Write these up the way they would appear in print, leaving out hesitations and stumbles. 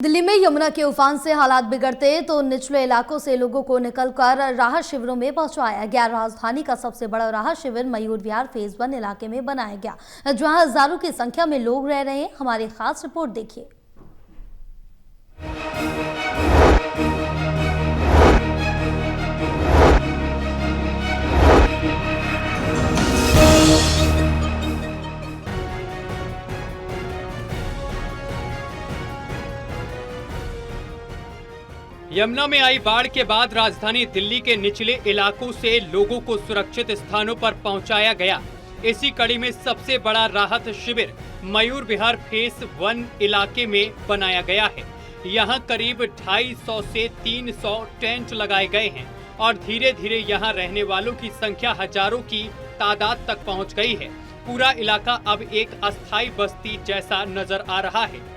दिल्ली में यमुना के उफान से हालात बिगड़ते तो निचले इलाकों से लोगों को निकलकर राहत शिविरों में पहुंचाया गया। राजधानी का सबसे बड़ा राहत शिविर मयूर विहार फेज 1 इलाके में बनाया गया, जहां हजारों की संख्या में लोग रह रहे हैं। हमारी खास रिपोर्ट देखिए। यमुना में आई बाढ़ के बाद राजधानी दिल्ली के निचले इलाकों से लोगों को सुरक्षित स्थानों पर पहुंचाया गया। इसी कड़ी में सबसे बड़ा राहत शिविर मयूर विहार फेज 1 इलाके में बनाया गया है। यहां करीब 250 से 300 टेंट लगाए गए हैं और धीरे धीरे यहां रहने वालों की संख्या हजारों की तादाद तक पहुंच गई है। पूरा इलाका अब एक अस्थायी बस्ती जैसा नजर आ रहा है।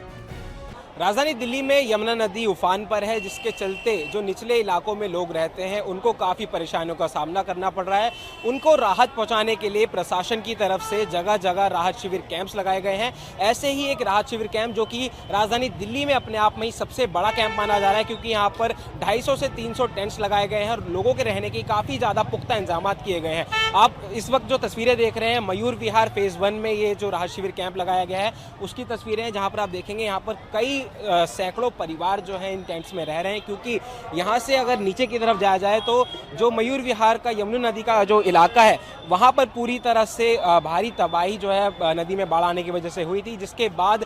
राजधानी दिल्ली में यमुना नदी उफान पर है, जिसके चलते जो निचले इलाकों में लोग रहते हैं उनको काफ़ी परेशानियों का सामना करना पड़ रहा है। उनको राहत पहुंचाने के लिए प्रशासन की तरफ से जगह जगह राहत शिविर कैंप्स लगाए गए हैं। ऐसे ही एक राहत शिविर कैंप जो कि राजधानी दिल्ली में अपने आप में ही सबसे बड़ा कैंप माना जा रहा है, क्योंकि यहाँ पर 250 से 300 टेंट्स लगाए गए हैं और लोगों के रहने की काफ़ी ज़्यादा पुख्ता इंतजाम किए गए हैं। आप इस वक्त जो तस्वीरें देख रहे हैं मयूर विहार फेज 1 में ये जो राहत शिविर कैंप लगाया गया है उसकी तस्वीरें हैं, जहाँ पर आप देखेंगे यहाँ पर कई सैकड़ों परिवार जो हैं इन टेंट्स में रह रहे हैं। क्योंकि यहाँ से अगर नीचे की तरफ जाया जाए तो जो मयूर विहार का यमुना नदी का जो इलाका है वहाँ पर पूरी तरह से भारी तबाही जो है नदी में बाढ़ आने की वजह से हुई थी, जिसके बाद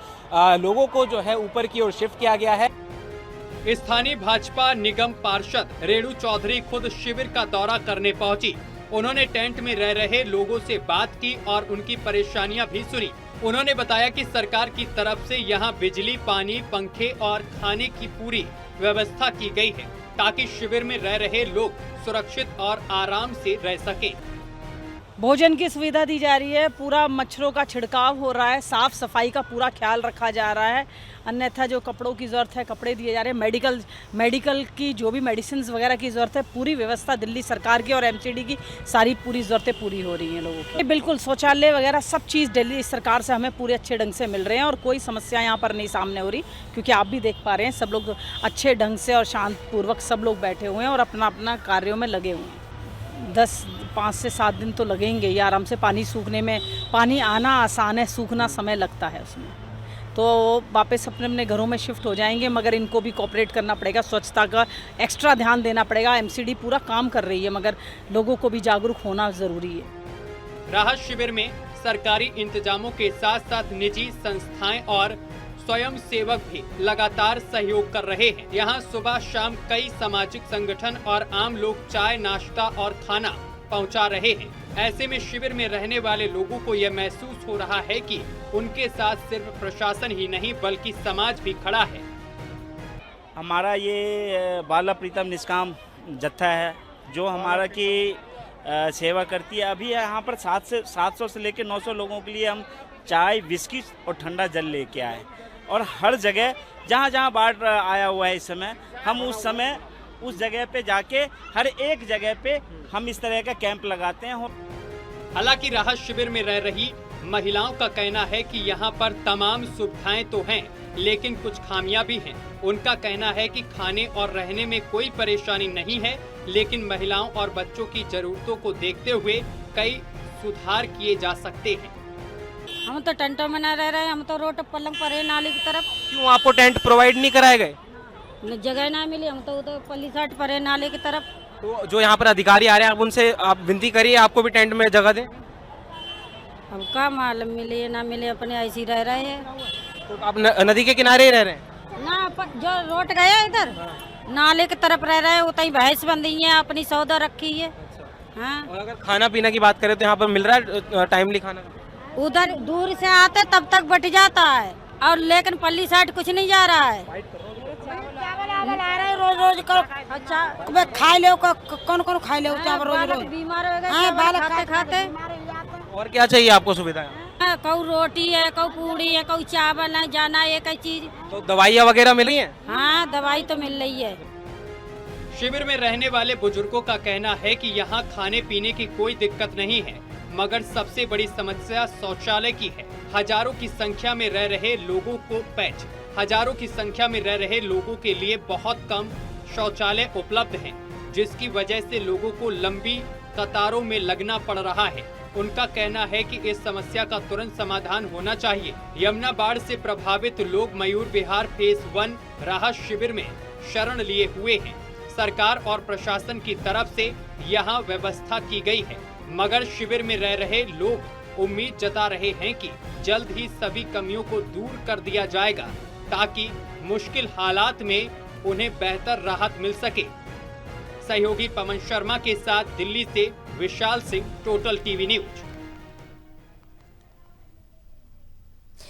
लोगों को जो है ऊपर की ओर शिफ्ट किया गया है। स्थानीय भाजपा निगम पार्षद रेणु चौधरी खुद शिविर का दौरा करने पहुंची। उन्होंने टेंट में रह रहे लोगों से बात की और उनकी परेशानियां भी सुनी। उन्होंने बताया कि सरकार की तरफ से यहां बिजली, पानी, पंखे और खाने की पूरी व्यवस्था की गई है, ताकि शिविर में रह रहे लोग सुरक्षित और आराम से रह सकें। भोजन की सुविधा दी जा रही है, पूरा मच्छरों का छिड़काव हो रहा है, साफ सफाई का पूरा ख्याल रखा जा रहा है। अन्यथा जो कपड़ों की ज़रूरत है कपड़े दिए जा रहे हैं। मेडिकल की जो भी मेडिसिन वगैरह की ज़रूरत है, पूरी व्यवस्था दिल्ली सरकार की और एमसीडी की सारी पूरी ज़रूरतें पूरी हो रही हैं लोगों की। बिल्कुल शौचालय वगैरह सब चीज़ दिल्ली सरकार से हमें पूरे अच्छे ढंग से मिल रहे हैं और कोई समस्या यहाँ पर नहीं सामने हो रही, क्योंकि आप भी देख पा रहे हैं सब लोग अच्छे ढंग से और शांतपूर्वक सब लोग बैठे हुए हैं और अपना अपना कार्यों में लगे हुए हैं। 5 से 7 दिन तो लगेंगे ये आराम से पानी सूखने में। पानी आना आसान है, सूखना समय लगता है उसमें। तो वापस अपने अपने घरों में शिफ्ट हो जाएंगे, मगर इनको भी कोऑपरेट करना पड़ेगा, स्वच्छता का एक्स्ट्रा ध्यान देना पड़ेगा। एमसीडी पूरा काम कर रही है, मगर लोगों को भी जागरूक होना ज़रूरी है। राहत शिविर में सरकारी इंतजामों के साथ साथ निजी संस्थाएं और स्वयं सेवक भी लगातार सहयोग कर रहे हैं। यहाँ सुबह शाम कई सामाजिक संगठन और आम लोग चाय, नाश्ता और खाना पहुँचा रहे हैं। ऐसे में शिविर में रहने वाले लोगों को यह महसूस हो रहा है कि उनके साथ सिर्फ प्रशासन ही नहीं बल्कि समाज भी खड़ा है। हमारा ये बाला प्रीतम निष्काम जत्था है जो हमारा की सेवा करती है। अभी यहाँ पर 700 से लेकर 900 लोगों के लिए हम चाय, बिस्किट और ठंडा जल लेके आए और हर जगह जहाँ जहाँ बाढ़ आया हुआ है इस समय, हम उस जगह पे जाके हर एक जगह पे हम इस तरह का कैंप लगाते हैं। हालांकि राहत शिविर में रह रही महिलाओं का कहना है कि यहाँ पर तमाम सुविधाएं तो हैं, लेकिन कुछ खामियां भी हैं। उनका कहना है कि खाने और रहने में कोई परेशानी नहीं है, लेकिन महिलाओं और बच्चों की जरूरतों को देखते हुए कई सुधार किए जा सकते हैं। हम तो टेंटों में न रह रहे हैं, हम तो रोड पलंग पर है नाली की तरफ। क्यों आपको टेंट प्रोवाइड नहीं कराए गए? जगह ना मिली, हम तो उधर पल्लीसाट पर है नाले की तरफ। तो जो यहाँ पर अधिकारी आ रहे हैं आप उनसे आप विनती करिए आपको भी टेंट में जगह दें। अब क्या मालूम मिले ना मिले, अपने ऐसे ही रह रहे हैं। तो आप नदी के किनारे ही रह रहे हैं ना? जो रोड गया इधर नाले की तरफ रह रहे हैं, उतनी भैंस बंधी है, अपनी सौदा रखी है। हाँ। और अगर खाना पीना की बात करें तो यहाँ पर मिल रहा है टाइमली खाना? उधर दूर से आते तब तक बट जाता है, और लेकिन पल्ली साइड कुछ नहीं जा रहा है। रोज रोज का अच्छा खाए ले, कौन कौन खाए ले चावल रोज रोज, बीमार हो गए बालक खाते खाते। और क्या चाहिए आपको सुविधाएं? कौ रोटी है, कौ पूड़ी है, कौ चावल है, जाना एक चीज। तो दवाइयाँ वगैरह मिल रही हैं? हाँ, दवाई तो मिल रही है। शिविर में रहने वाले बुजुर्गों का कहना है कि यहाँ खाने पीने की कोई दिक्कत नहीं है, मगर सबसे बड़ी समस्या शौचालय की है। हजारों की संख्या में रह रहे लोगों को पैच हजारों की संख्या में रह रहे लोगों के लिए बहुत कम शौचालय उपलब्ध हैं, जिसकी वजह से लोगों को लंबी कतारों में लगना पड़ रहा है। उनका कहना है कि इस समस्या का तुरंत समाधान होना चाहिए। यमुना बाढ़ से प्रभावित लोग मयूर विहार फेज 1 राहत शिविर में शरण लिए हुए हैं। सरकार और प्रशासन की तरफ से यहाँ व्यवस्था की गई है, मगर शिविर में रह रहे लोग उम्मीद जता रहे हैं कि जल्द ही सभी कमियों को दूर कर दिया जाएगा, ताकि मुश्किल हालात में उन्हें बेहतर राहत मिल सके। सहयोगी पवन शर्मा के साथ दिल्ली से Vishal Singh, total TV news.